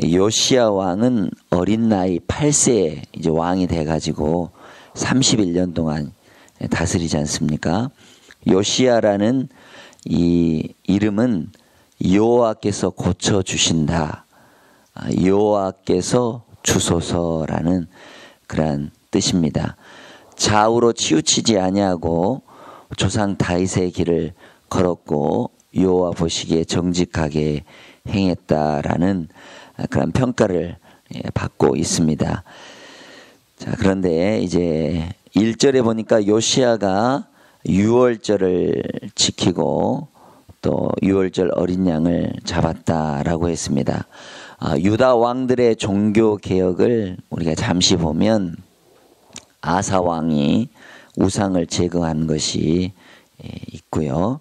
요시야 왕은 어린 나이 8세에 이제 왕이 돼가지고 31년 동안 다스리지 않습니까? 요시야라는 이 이름은 여호와께서 고쳐주신다, 여호와께서 주소서라는 그러한 뜻입니다. 좌우로 치우치지 아니하고 조상 다윗의 길을 걸었고 여호와 보시기에 정직하게 행했다라는 그런 평가를 받고 있습니다. 자, 그런데 이제 1절에 보니까 요시야가 유월절을 지키고 또 유월절 어린 양을 잡았다라고 했습니다. 유다 왕들의 종교 개혁을 우리가 잠시 보면 아사 왕이 우상을 제거한 것이 있고요.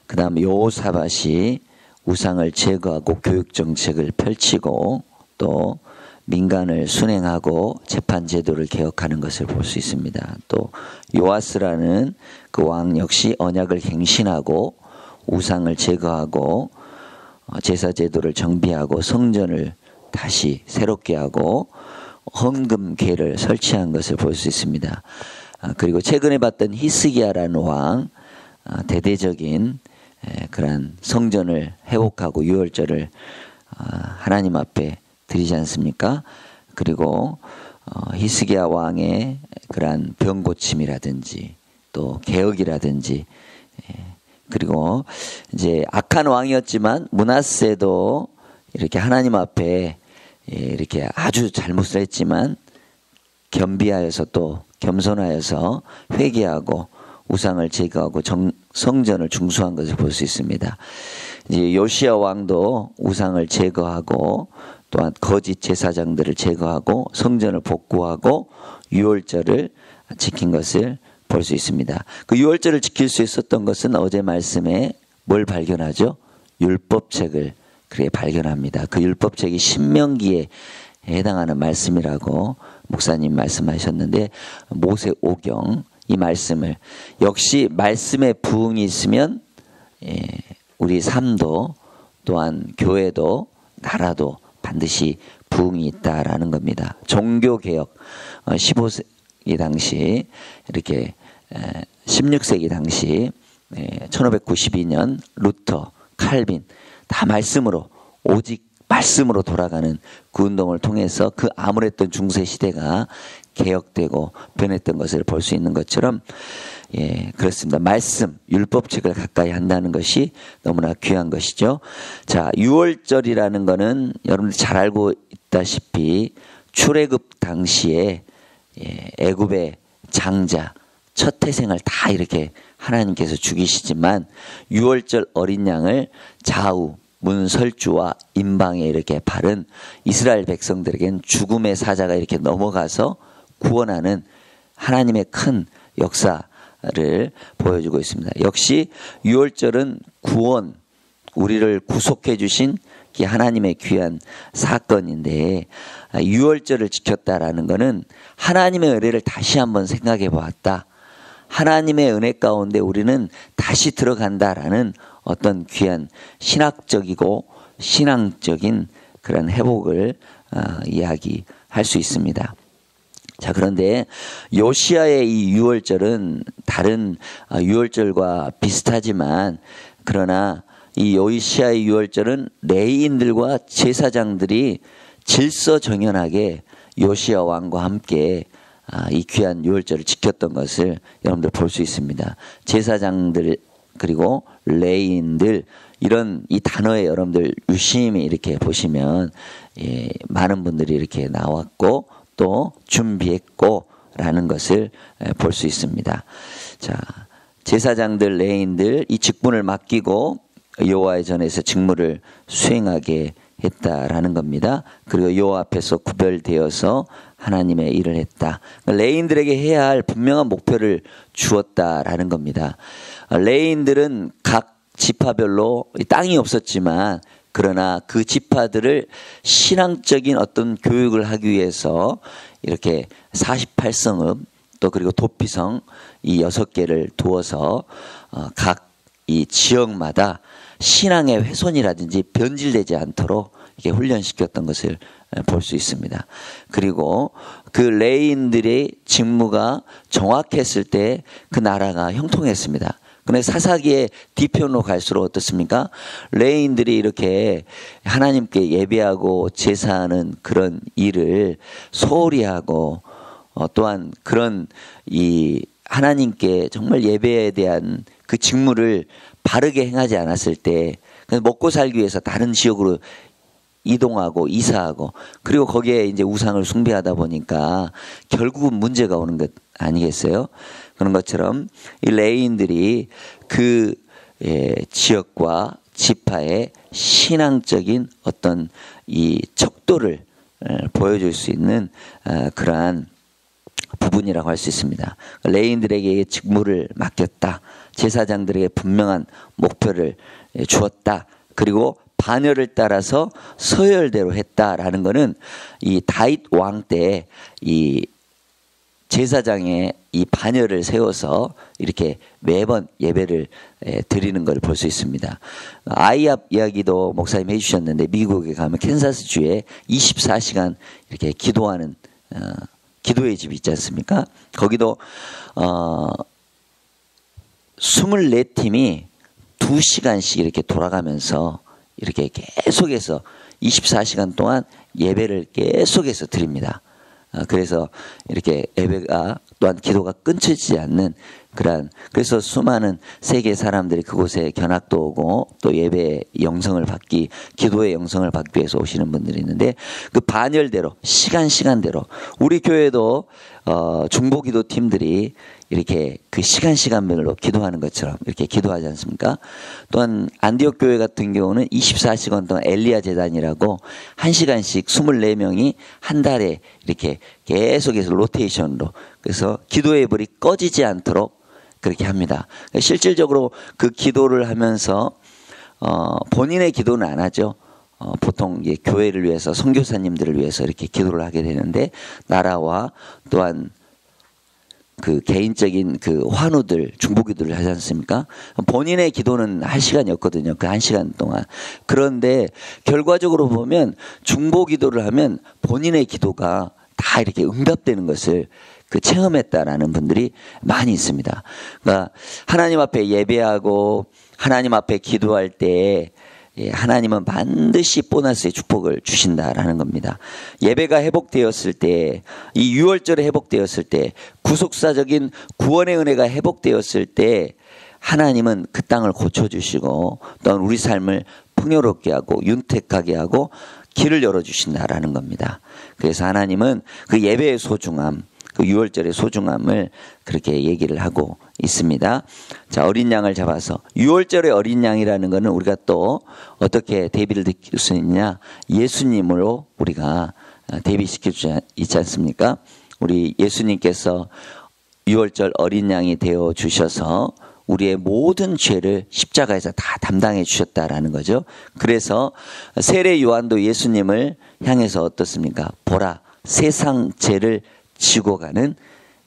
그 다음에 여호사밧이 우상을 제거하고 교육 정책을 펼치고 또 민간을 순행하고 재판 제도를 개혁하는 것을 볼 수 있습니다. 또 요아스라는 그 왕 역시 언약을 갱신하고 우상을 제거하고 제사 제도를 정비하고 성전을 다시 새롭게 하고 헌금궤를 설치한 것을 볼 수 있습니다. 그리고 최근에 봤던 히스기야라는 왕, 대대적인 그런 성전을 회복하고 유월절을 하나님 앞에 드리지 않습니까? 그리고 히스기야 왕의 그러한 병 고침이라든지 또 개혁이라든지, 그리고 이제 악한 왕이었지만 므낫세도 이렇게 하나님 앞에 이렇게 아주 잘못을 했지만 겸비하여서 또 겸손하여서 회개하고 우상을 제거하고 성전을 중수한 것을 볼 수 있습니다. 이제 요시야 왕도 우상을 제거하고 또한 거짓 제사장들을 제거하고 성전을 복구하고 유월절을 지킨 것을 볼 수 있습니다. 그 유월절을 지킬 수 있었던 것은 어제 말씀에 뭘 발견하죠? 율법책을 그렇게 발견합니다. 그 율법책이 신명기에 해당하는 말씀이라고 목사님 말씀하셨는데, 모세오경 이 말씀을, 역시 말씀에 부응이 있으면 우리 삶도 또한 교회도 나라도 반드시 부응이 있다라는 겁니다. 종교개혁 15세기 당시, 이렇게 16세기 당시 1592년 루터, 칼빈 다 말씀으로, 오직 말씀으로 돌아가는 그 운동을 통해서 그 암울했던 중세 시대가 개혁되고 변했던 것을 볼 수 있는 것처럼, 그렇습니다. 말씀, 율법책을 가까이 한다는 것이 너무나 귀한 것이죠. 자, 유월절이라는 거는 여러분들 잘 알고 있다시피 출애굽 당시에 애굽의 장자, 첫 태생을 다 이렇게 하나님께서 죽이시지만 유월절 어린 양을 좌우 문설주와 임방에 이렇게 바른 이스라엘 백성들에겐 죽음의 사자가 이렇게 넘어가서 구원하는 하나님의 큰 역사를 보여주고 있습니다. 역시 유월절은 구원, 우리를 구속해 주신 하나님의 귀한 사건인데, 유월절을 지켰다라는 것은 하나님의 은혜를 다시 한번 생각해 보았다, 하나님의 은혜 가운데 우리는 다시 들어간다라는 어떤 귀한 신학적이고 신앙적인 그런 회복을 이야기할 수 있습니다. 자, 그런데 요시야의 이 유월절은 다른 유월절과 비슷하지만, 그러나 이 요시야의 유월절은 레위인들과 제사장들이 질서정연하게 요시야 왕과 함께 이 귀한 유월절을 지켰던 것을 여러분들 볼 수 있습니다. 제사장들 그리고 레위인들, 이런 이 단어에 여러분들 유심히 이렇게 보시면 많은 분들이 이렇게 나왔고 또 준비했고 라는 것을 볼 수 있습니다. 자, 제사장들, 레위인들 이 직분을 맡기고 여호와의 전에서 직무를 수행하게 했다라는 겁니다. 그리고 여호와 앞에서 구별되어서 하나님의 일을 했다. 레위인들에게 해야 할 분명한 목표를 주었다라는 겁니다. 레위인들은 각 지파별로 땅이 없었지만, 그러나 그 지파들을 신앙적인 어떤 교육을 하기 위해서 이렇게 48성읍 또 그리고 도피성 이 6개를 두어서 각 이 지역마다 신앙의 훼손이라든지 변질되지 않도록 이렇게 훈련시켰던 것을 볼 수 있습니다. 그리고 그 레위인들의 직무가 정확했을 때 그 나라가 형통했습니다. 근데 사사기의 뒤편으로 갈수록 어떻습니까? 레위인들이 이렇게 하나님께 예배하고 제사하는 그런 일을 소홀히 하고 또한 그런 이 하나님께 정말 예배에 대한 그 직무를 바르게 행하지 않았을 때 먹고 살기 위해서 다른 지역으로 이동하고 이사하고 그리고 거기에 이제 우상을 숭배하다 보니까 결국은 문제가 오는 것 아니겠어요? 그런 것처럼 이 레위인들이 그 지역과 지파의 신앙적인 어떤 이 척도를 보여줄 수 있는 그러한 부분이라고 할 수 있습니다. 레위인들에게 직무를 맡겼다. 제사장들에게 분명한 목표를 주었다. 그리고 반열을 따라서 서열대로 했다라는 것은 이 다윗 왕 때 이 제사장의 이 반열을 세워서 이렇게 매번 예배를 드리는 걸 볼 수 있습니다. 아이압 이야기도 목사님 해주셨는데 미국에 가면 캔사스주에 24시간 이렇게 기도하는 기도의 집 있지 않습니까? 거기도 24팀이 2시간씩 이렇게 돌아가면서 이렇게 계속해서 24시간 동안 예배를 계속해서 드립니다. 그래서 이렇게 예배가 또한 기도가 끊어지지 않는 그래서 수많은 세계 사람들이 그곳에 견학도 오고 또 예배의 영성을 받기, 기도의 영성을 받기 위해서 오시는 분들이 있는데 그 반열대로 시간대로 우리 교회도 중보기도 팀들이 이렇게 그 시간별로 기도하는 것처럼 이렇게 기도하지 않습니까? 또한 안디옥 교회 같은 경우는 24시간 동안 엘리야 재단이라고 1시간씩 24명이 한 달에 이렇게 계속해서 로테이션으로 그래서 기도의 불이 꺼지지 않도록 그렇게 합니다. 실질적으로 그 기도를 하면서 본인의 기도는 안 하죠. 보통 이제 교회를 위해서 선교사님들을 위해서 이렇게 기도를 하게 되는데 나라와 또한 그 개인적인 그 환우들 중보기도를 하지 않습니까? 본인의 기도는 할 시간이 없거든요. 그 1시간 동안. 그런데 결과적으로 보면 중보기도를 하면 본인의 기도가 다 이렇게 응답되는 것을 그 체험했다라는 분들이 많이 있습니다. 그러니까 하나님 앞에 예배하고 하나님 앞에 기도할 때 하나님은 반드시 보너스의 축복을 주신다라는 겁니다. 예배가 회복되었을 때, 이 유월절에 회복되었을 때, 구속사적인 구원의 은혜가 회복되었을 때 하나님은 그 땅을 고쳐주시고 또한 우리 삶을 풍요롭게 하고 윤택하게 하고 길을 열어주신다라는 겁니다. 그래서 하나님은 그 예배의 소중함, 그 유월절의 소중함을 그렇게 얘기를 하고 있습니다. 자, 어린 양을 잡아서 유월절의 어린 양이라는 것은 우리가 또 어떻게 대비를 느낄 수 있냐? 예수님으로 우리가 대비시켜 주지 있지 않습니까? 우리 예수님께서 유월절 어린 양이 되어 주셔서 우리의 모든 죄를 십자가에서 다 담당해 주셨다라는 거죠. 그래서 세례 요한도 예수님을 향해서 어떻습니까? 보라, 세상 죄를 지고 가는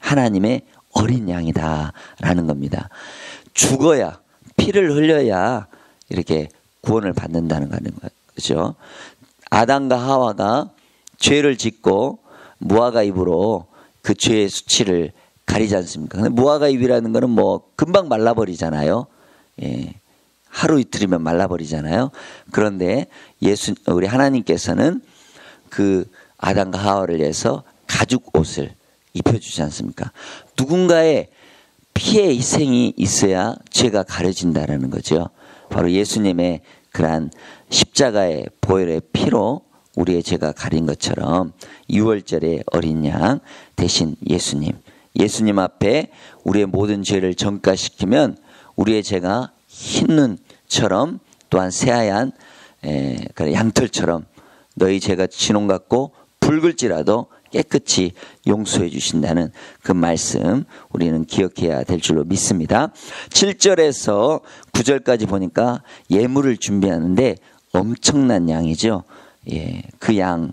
하나님의 어린 양이다라는 겁니다. 죽어야, 피를 흘려야 이렇게 구원을 받는다는 거죠. 아담과 하와가 죄를 짓고 무화과 잎으로 그 죄의 수치를 가리지 않습니까? 근데 무화과 잎이라는 거는 뭐 금방 말라버리잖아요. 예. 하루 이틀이면 말라버리잖아요. 그런데 우리 하나님께서는 그 아담과 하와를 위해서 가죽 옷을 입혀주지 않습니까? 누군가의 피의 희생이 있어야 죄가 가려진다라는 거죠. 바로 예수님의 그러한 십자가의 보혈의 피로 우리의 죄가 가린 것처럼 유월절의 어린 양 대신 예수님 앞에 우리의 모든 죄를 전가시키면 우리의 죄가 흰 눈처럼 또한 새하얀 양털처럼 너희 죄가 진홍 같고 붉을지라도 깨끗이 용서해 주신다는 그 말씀 우리는 기억해야 될 줄로 믿습니다. 7절에서 9절까지 보니까 예물을 준비하는데 엄청난 양이죠. 예, 그 양.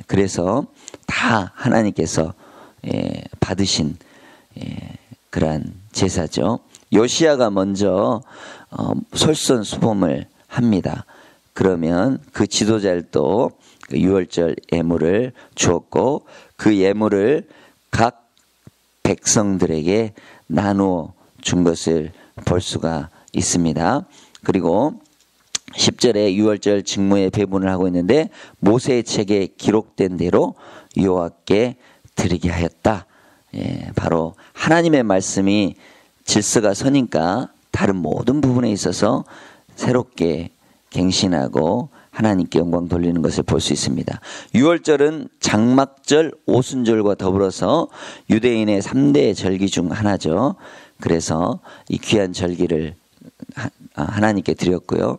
그래서 다 하나님께서 받으신 그러한 제사죠. 요시야가 먼저 솔선수범을 합니다. 그러면 그 지도자들도 그 유월절 예물을 주었고 그 예물을 각 백성들에게 나누어 준 것을 볼 수가 있습니다. 그리고 10절에 유월절 직무의 배분을 하고 있는데 모세의 책에 기록된 대로 여호와께 드리게 하였다. 예, 바로 하나님의 말씀이 질서가 서니까 다른 모든 부분에 있어서 새롭게 갱신하고 하나님께 영광 돌리는 것을 볼 수 있습니다. 유월절은 장막절, 오순절과 더불어서 유대인의 3대 절기 중 하나죠. 그래서 이 귀한 절기를 하나님께 드렸고요.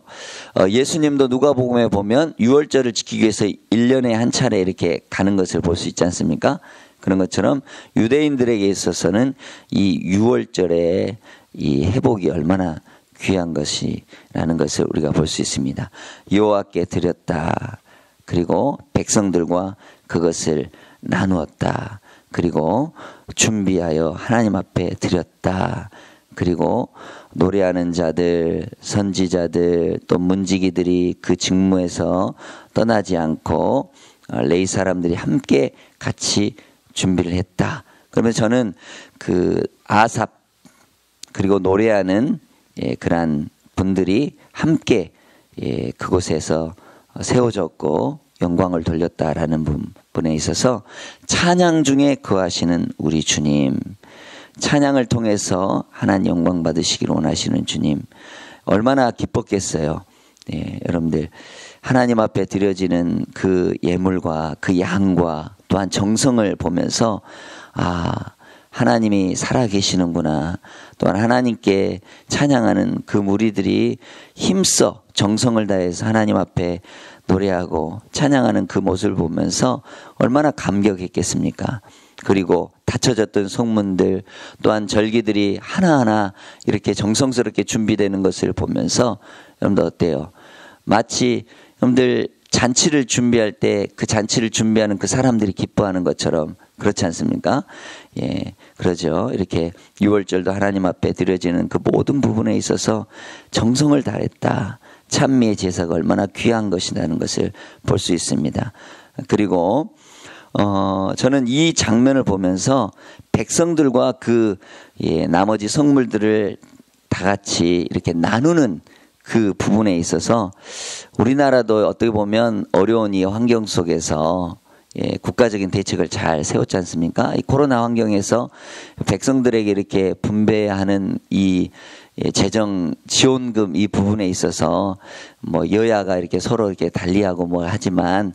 예수님도 누가복음에 보면 유월절을 지키기 위해서 1년에 한 차례 이렇게 가는 것을 볼 수 있지 않습니까? 그런 것처럼 유대인들에게 있어서는 이 유월절의 이 회복이 얼마나 귀한 것이라는 것을 우리가 볼 수 있습니다. 여호와께 드렸다. 그리고 백성들과 그것을 나누었다. 그리고 준비하여 하나님 앞에 드렸다. 그리고 노래하는 자들, 선지자들, 또 문지기들이 그 직무에서 떠나지 않고 레위 사람들이 함께 같이 준비를 했다. 그러면 저는 그 아삽 그리고 노래하는 그러한 분들이 함께 그곳에서 세워졌고 영광을 돌렸다라는 부분에 있어서 찬양 중에 거하시는 우리 주님, 찬양을 통해서 하나님 영광 받으시기를 원하시는 주님, 얼마나 기뻤겠어요. 여러분들 하나님 앞에 드려지는 그 예물과 그 양과 또한 정성을 보면서 하나님이 살아계시는구나. 또한 하나님께 찬양하는 그 무리들이 힘써 정성을 다해서 하나님 앞에 노래하고 찬양하는 그 모습을 보면서 얼마나 감격했겠습니까? 그리고 닫혀졌던 성문들 또한 절기들이 하나하나 이렇게 정성스럽게 준비되는 것을 보면서 여러분들 어때요? 마치 여러분들 잔치를 준비할 때 그 잔치를 준비하는 그 사람들이 기뻐하는 것처럼 그렇지 않습니까? 예, 그러죠. 이렇게 유월절도 하나님 앞에 드려지는 그 모든 부분에 있어서 정성을 다했다. 찬미의 제사가 얼마나 귀한 것이라는 것을 볼 수 있습니다. 그리고 저는 이 장면을 보면서 백성들과 그 나머지 성물들을 다 같이 이렇게 나누는 그 부분에 있어서 우리나라도 어떻게 보면 어려운 이 환경 속에서 국가적인 대책을 잘 세웠지 않습니까? 이 코로나 환경에서 백성들에게 이렇게 분배하는 이 재정 지원금 이 부분에 있어서 뭐 여야가 이렇게 서로 이렇게 달리하고 뭐 하지만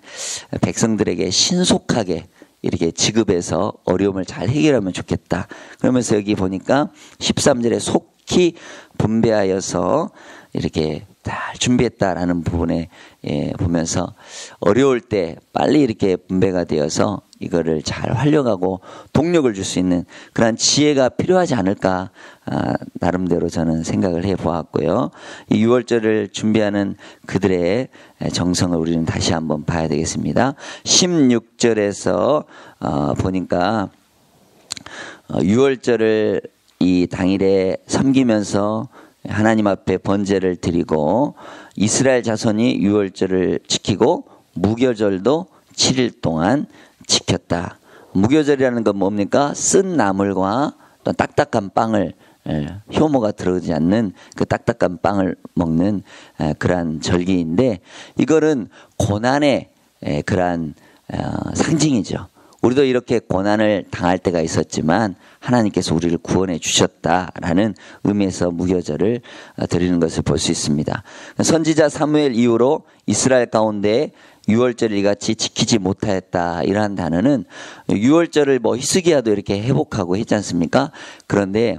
백성들에게 신속하게 이렇게 지급해서 어려움을 잘 해결하면 좋겠다. 그러면서 여기 보니까 13절에 속히 분배하여서 이렇게 잘 준비했다라는 부분에 보면서 어려울 때 빨리 이렇게 분배가 되어서 이거를 잘 활용하고 동력을 줄 수 있는 그런 지혜가 필요하지 않을까 나름대로 저는 생각을 해보았고요. 이 6월절을 준비하는 그들의 정성을 우리는 다시 한번 봐야 되겠습니다. 16절에서 보니까 6월절을 이 당일에 섬기면서 하나님 앞에 번제를 드리고 이스라엘 자손이 유월절을 지키고 무교절도 7일 동안 지켰다. 무교절이라는 건 뭡니까? 쓴 나물과 또 딱딱한 빵을 효모가 들어오지 않는 그 딱딱한 빵을 먹는 그러한 절기인데 이거는 고난의 그러한 상징이죠. 우리도 이렇게 고난을 당할 때가 있었지만 하나님께서 우리를 구원해 주셨다라는 의미에서 무교절을 드리는 것을 볼 수 있습니다. 선지자 사무엘 이후로 이스라엘 가운데 유월절을 이같이 지키지 못하였다 이러한 단어는 유월절을 뭐 히스기야도 이렇게 회복하고 했지 않습니까? 그런데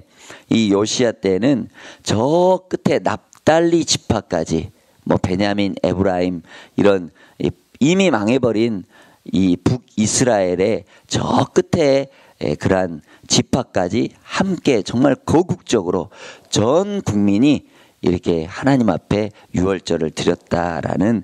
이 요시야 때는 저 끝에 납달리 지파까지 뭐 베냐민, 에브라임 이런 이미 망해버린 이 북이스라엘의 저 끝에 그러한 지파까지 함께 정말 거국적으로 전 국민이 이렇게 하나님 앞에 유월절을 드렸다라는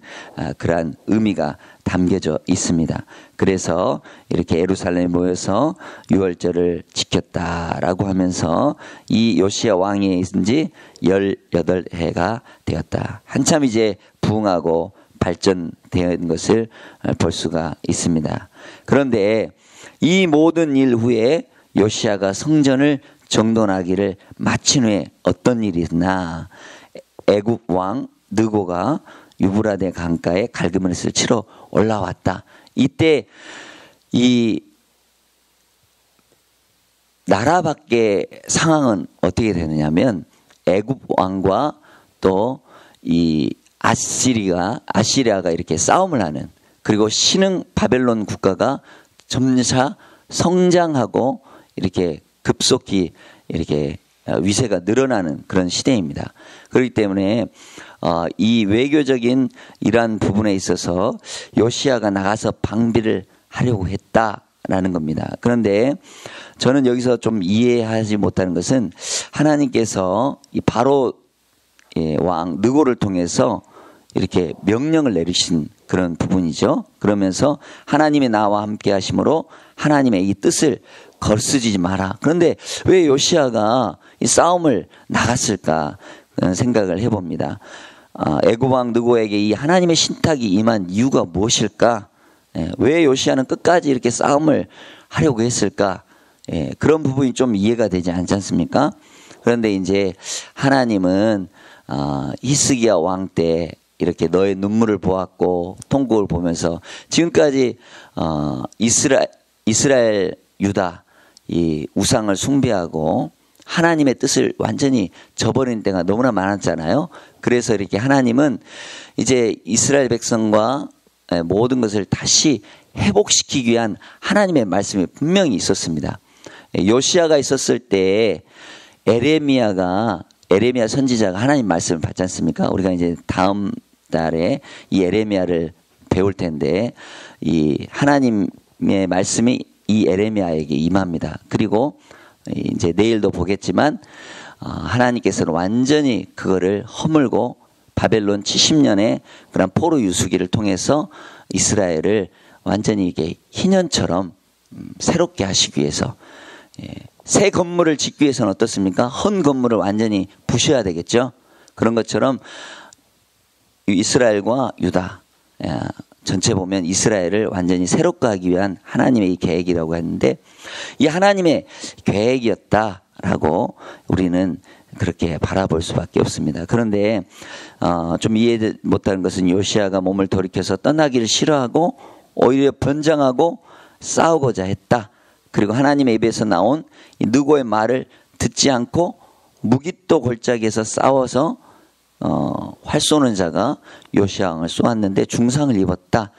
그러한 의미가 담겨져 있습니다. 그래서 이렇게 예루살렘에 모여서 유월절을 지켰다라고 하면서 이 요시야 왕이 있은 지 18해가 되었다. 한참 이제 부흥하고 발전된 것을 볼 수가 있습니다. 그런데 이 모든 일 후에 요시야가 성전을 정돈하기를 마친 후에 어떤 일이 있나? 애굽 왕 느고가 유브라데 강가에 갈그멜렛을 치러 올라왔다. 이때 이 나라 밖의 상황은 어떻게 되느냐면 애굽 왕과 또 이 아시리아가 이렇게 싸움을 하는, 그리고 신흥 바벨론 국가가 점차 성장하고 이렇게 급속히 이렇게 위세가 늘어나는 그런 시대입니다. 그렇기 때문에 이 외교적인 이러한 부분에 있어서 요시야가 나가서 방비를 하려고 했다라는 겁니다. 그런데 저는 여기서 좀 이해하지 못하는 것은 하나님께서 이 바로 왕 느고를 통해서 이렇게 명령을 내리신 그런 부분이죠. 그러면서 하나님의 나와 함께 하심으로 하나님의 이 뜻을 거스르지 마라. 그런데 왜 요시야가 이 싸움을 나갔을까 생각을 해봅니다. 애굽 왕 느고에게 이 하나님의 신탁이 임한 이유가 무엇일까? 왜 요시야는 끝까지 이렇게 싸움을 하려고 했을까? 그런 부분이 좀 이해가 되지 않지 않습니까? 그런데 이제 하나님은 히스기야 왕 때 이렇게 너의 눈물을 보았고 통곡을 보면서 지금까지 이스라엘 유다 이 우상을 숭배하고 하나님의 뜻을 완전히 저버린 때가 너무나 많았잖아요. 그래서 이렇게 하나님은 이제 이스라엘 백성과 모든 것을 다시 회복시키기 위한 하나님의 말씀이 분명히 있었습니다. 요시야가 있었을 때 에레미야 선지자가 하나님 말씀을 받지 않습니까? 우리가 이제 다음 달에 이 에레미야를 배울 텐데 이 하나님의 말씀이 이 에레미야에게 임합니다. 그리고 이제 내일도 보겠지만 하나님께서는 완전히 그거를 허물고 바벨론 70년의 그런 포로 유수기를 통해서 이스라엘을 완전히 이게 희년처럼 새롭게 하시기 위해서 새 건물을 짓기 위해서는 어떻습니까? 헌 건물을 완전히 부셔야 되겠죠. 그런 것처럼 이스라엘과 유다 전체 보면 이스라엘을 완전히 새롭게 하기 위한 하나님의 이 계획이라고 했는데 이 하나님의 계획이었다라고 우리는 그렇게 바라볼 수밖에 없습니다. 그런데 좀 이해 못하는 것은 요시야가 몸을 돌이켜서 떠나기를 싫어하고 오히려 변장하고 싸우고자 했다. 그리고 하나님의 입에서 나온 이 느고의 말을 듣지 않고 무기또 골짜기에서 싸워서 활 쏘는 자가 요시야 왕을 쏘았는데 중상을 입었다.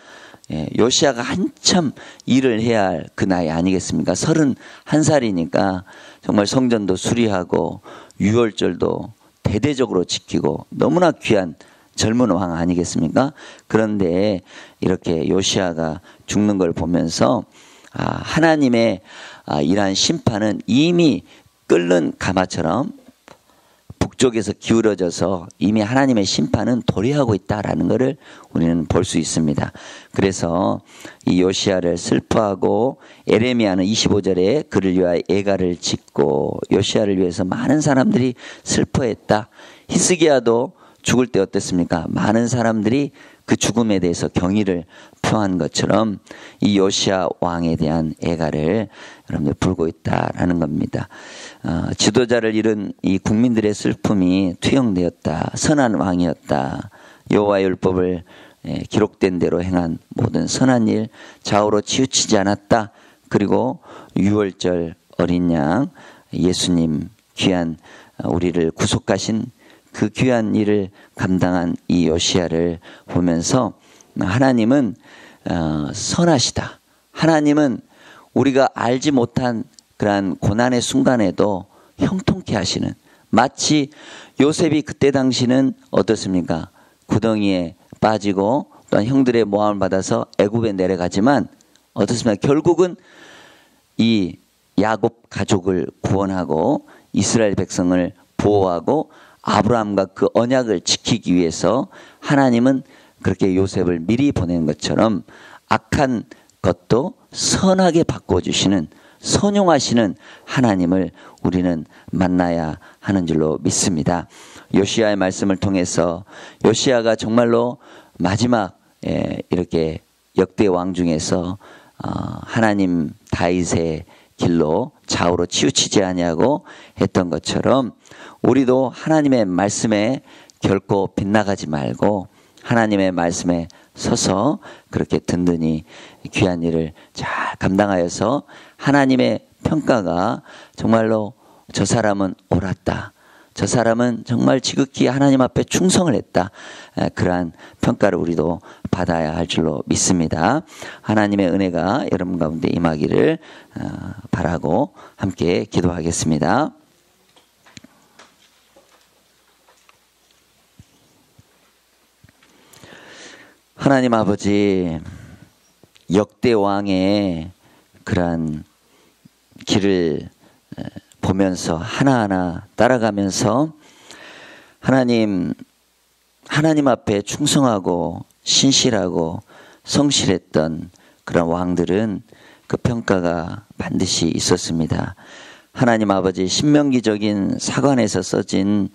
요시야가 한참 일을 해야 할 그 나이 아니겠습니까? 31살이니까 정말 성전도 수리하고 유월절도 대대적으로 지키고 너무나 귀한 젊은 왕 아니겠습니까? 그런데 이렇게 요시야가 죽는 걸 보면서 하나님의 이러한 심판은 이미 끓는 가마처럼 북쪽에서 기울어져서 이미 하나님의 심판은 도래하고 있다라는 것을 우리는 볼 수 있습니다. 그래서 이 요시야를 슬퍼하고 에레미야는 25절에 그를 위하여 애가를 짓고 요시야를 위해서 많은 사람들이 슬퍼했다. 히스기야도 죽을 때 어땠습니까? 많은 사람들이 그 죽음에 대해서 경의를 표한 것처럼 이 요시야 왕에 대한 애가를 여러분들 부르고 있다라는 겁니다. 지도자를 잃은 이 국민들의 슬픔이 투영되었다. 선한 왕이었다. 여호와의 율법을 기록된 대로 행한 모든 선한 일 좌우로 치우치지 않았다. 그리고 유월절 어린 양 예수님 귀한 우리를 구속하신 그 귀한 일을 감당한 이 요시야를 보면서 하나님은 선하시다. 하나님은 우리가 알지 못한 그러한 고난의 순간에도 형통케 하시는, 마치 요셉이 그때 당시는 어떻습니까? 구덩이에 빠지고 또한 형들의 모함을 받아서 애굽에 내려가지만 어떻습니까? 결국은 이 야곱 가족을 구원하고 이스라엘 백성을 보호하고 아브라함과 그 언약을 지키기 위해서 하나님은 그렇게 요셉을 미리 보낸 것처럼 악한 것도 선하게 바꿔주시는 선용하시는 하나님을 우리는 만나야 하는 줄로 믿습니다. 요시야의 말씀을 통해서 요시야가 정말로 마지막 이렇게 역대 왕 중에서 하나님 다윗의 길로 좌우로 치우치지 아니하고 했던 것처럼 우리도 하나님의 말씀에 결코 빗나가지 말고 하나님의 말씀에 서서 그렇게 든든히 귀한 일을 잘 감당하여서 하나님의 평가가 정말로 저 사람은 옳았다, 저 사람은 정말 지극히 하나님 앞에 충성을 했다, 그러한 평가를 우리도 받아야 할 줄로 믿습니다. 하나님의 은혜가 여러분 가운데 임하기를 바라고 함께 기도하겠습니다. 하나님 아버지, 역대 왕의 그러한 길을 보면서 하나하나 따라가면서 하나님 앞에 충성하고 신실하고 성실했던 그런 왕들은 그 평가가 반드시 있었습니다. 하나님 아버지, 신명기적인 사관에서 써진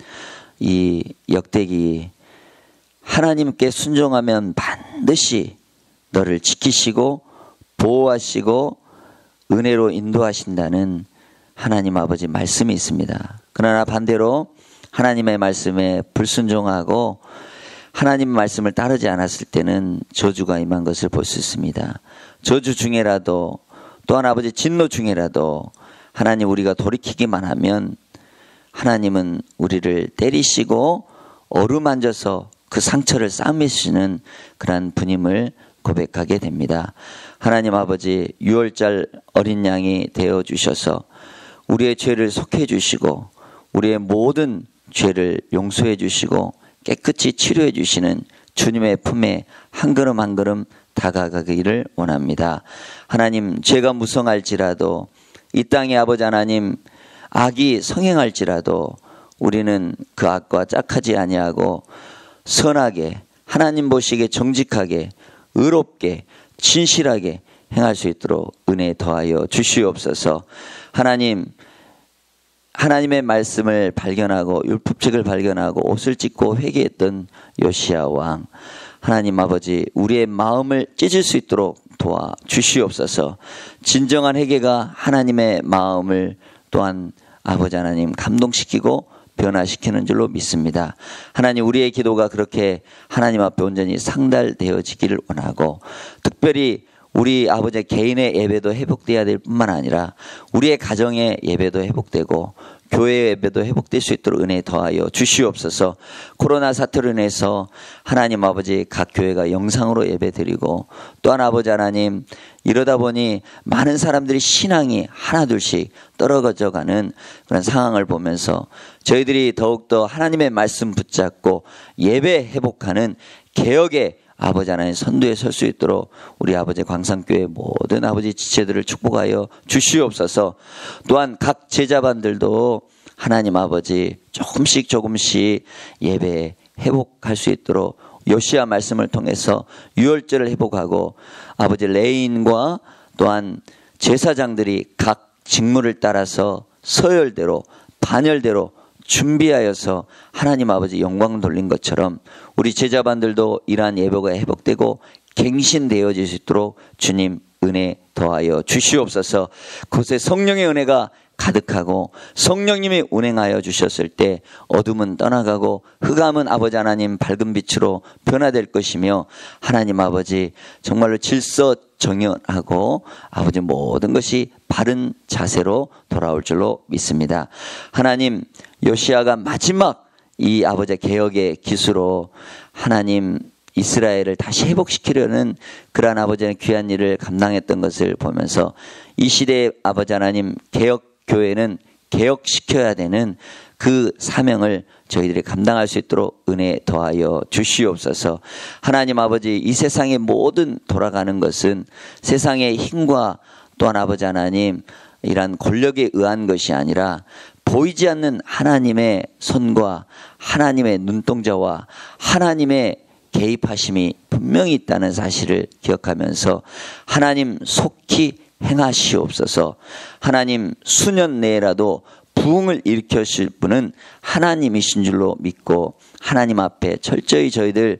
이 역대기, 하나님께 순종하면 반드시 너를 지키시고 보호하시고 은혜로 인도하신다는 하나님 아버지 말씀이 있습니다. 그러나 반대로 하나님의 말씀에 불순종하고 하나님 말씀을 따르지 않았을 때는 저주가 임한 것을 볼 수 있습니다. 저주 중에라도, 또한 아버지 진노 중에라도 하나님 우리가 돌이키기만 하면 하나님은 우리를 때리시고 어루만져서 그 상처를 싸매시는 그러한 분임을 고백하게 됩니다. 하나님 아버지, 6월절 어린 양이 되어주셔서 우리의 죄를 속해 주시고 우리의 모든 죄를 용서해 주시고 깨끗이 치료해 주시는 주님의 품에 한 걸음 한 걸음 다가가기를 원합니다. 하나님, 죄가 무성할지라도, 이 땅의 아버지 하나님 악이 성행할지라도 우리는 그 악과 짝하지 아니하고 선하게, 하나님 보시기에 정직하게, 의롭게, 진실하게 행할 수 있도록 은혜 더하여 주시옵소서. 하나님, 하나님의 말씀을 발견하고 율법책을 발견하고 옷을 찢고 회개했던 요시야 왕, 하나님 아버지, 우리의 마음을 찢을 수 있도록 도와 주시옵소서. 진정한 회개가 하나님의 마음을 또한 아버지 하나님 감동시키고 변화시키는 줄로 믿습니다. 하나님, 우리의 기도가 그렇게 하나님 앞에 온전히 상달되어지기를 원하고, 특별히 우리 아버지 개인의 예배도 회복되어야 될 뿐만 아니라 우리의 가정의 예배도 회복되고 교회의 예배도 회복될 수 있도록 은혜 더하여 주시옵소서. 코로나 사태로 인해서 하나님 아버지 각 교회가 영상으로 예배드리고, 또한 아버지 하나님 이러다 보니 많은 사람들이 신앙이 하나둘씩 떨어져가는 그런 상황을 보면서 저희들이 더욱더 하나님의 말씀 붙잡고 예배 회복하는 개혁의 아버지 하나님 선두에 설 수 있도록 우리 아버지 광산교회 모든 아버지 지체들을 축복하여 주시옵소서. 또한 각 제자반들도 하나님 아버지 조금씩 예배 회복할 수 있도록 요시야 말씀을 통해서 유월절을 회복하고, 아버지 레인과 또한 제사장들이 각 직무를 따라서 서열대로 반열대로 준비하여서 하나님 아버지 영광 돌린 것처럼 우리 제자반들도 이러한 예배가 회복되고 갱신되어질 수 있도록 주님 은혜 더하여 주시옵소서. 그곳에 성령의 은혜가 가득하고 성령님이 운행하여 주셨을 때 어둠은 떠나가고 흑암은 아버지 하나님 밝은 빛으로 변화될 것이며, 하나님 아버지 정말로 질서 정연하고 아버지 모든 것이 바른 자세로 돌아올 줄로 믿습니다. 하나님, 요시야가 마지막 이 아버지 개혁의 기수로 하나님 이스라엘을 다시 회복시키려는 그러한 아버지의 귀한 일을 감당했던 것을 보면서 이 시대의 아버지 하나님 개혁교회는 개혁시켜야 되는 그 사명을 저희들이 감당할 수 있도록 은혜 더하여 주시옵소서. 하나님 아버지, 이 세상의 모든 돌아가는 것은 세상의 힘과 또한 아버지 하나님 이란 권력에 의한 것이 아니라 보이지 않는 하나님의 손과 하나님의 눈동자와 하나님의 개입하심이 분명히 있다는 사실을 기억하면서 하나님 속히 행하시옵소서. 하나님 수년 내에라도 부흥을 일으키실 분은 하나님이신 줄로 믿고 하나님 앞에 철저히 저희들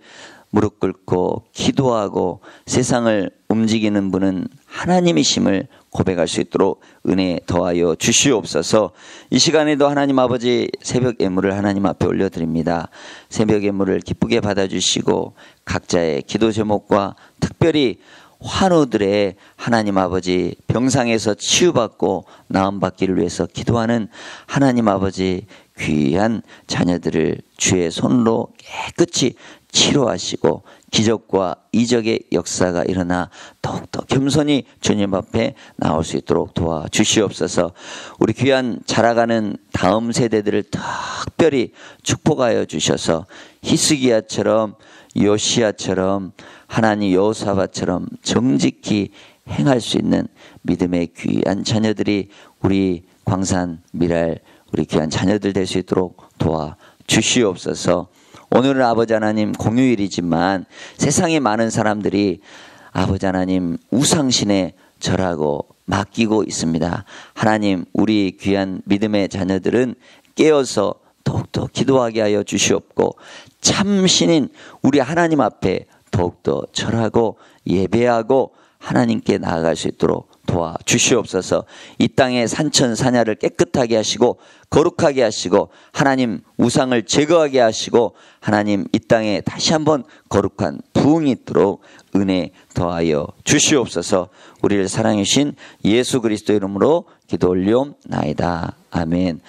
무릎 꿇고 기도하고 세상을 움직이는 분은 하나님이심을 고백할 수 있도록 은혜 더하여 주시옵소서. 이 시간에도 하나님 아버지 새벽 예물을 하나님 앞에 올려드립니다. 새벽 예물을 기쁘게 받아주시고 각자의 기도 제목과 특별히 환우들의 하나님 아버지 병상에서 치유받고 나음받기를 위해서 기도하는 하나님 아버지 귀한 자녀들을 주의 손으로 깨끗이 치료하시고 기적과 이적의 역사가 일어나 더욱더 겸손히 주님 앞에 나올 수 있도록 도와주시옵소서. 우리 귀한 자라가는 다음 세대들을 특별히 축복하여 주셔서 히스기야처럼 요시야처럼 하나님 여호사밧처럼 정직히 행할 수 있는 믿음의 귀한 자녀들이 우리 광산 미랄 우리 귀한 자녀들 될 수 있도록 도와주시옵소서. 오늘은 아버지 하나님 공휴일이지만 세상에 많은 사람들이 아버지 하나님 우상신에 절하고 맡기고 있습니다. 하나님 우리 귀한 믿음의 자녀들은 깨어서 더욱더 기도하게 하여 주시옵고 참신인 우리 하나님 앞에 더욱더 절하고 예배하고 하나님께 나아갈 수 있도록 도와주시옵소서. 이 땅의 산천사냐를 깨끗하게 하시고 거룩하게 하시고 하나님 우상을 제거하게 하시고 하나님 이 땅에 다시 한번 거룩한 부흥이 있도록 은혜 더하여 주시옵소서. 우리를 사랑해 주신 예수 그리스도 이름으로 기도 올리옵나이다. 아멘.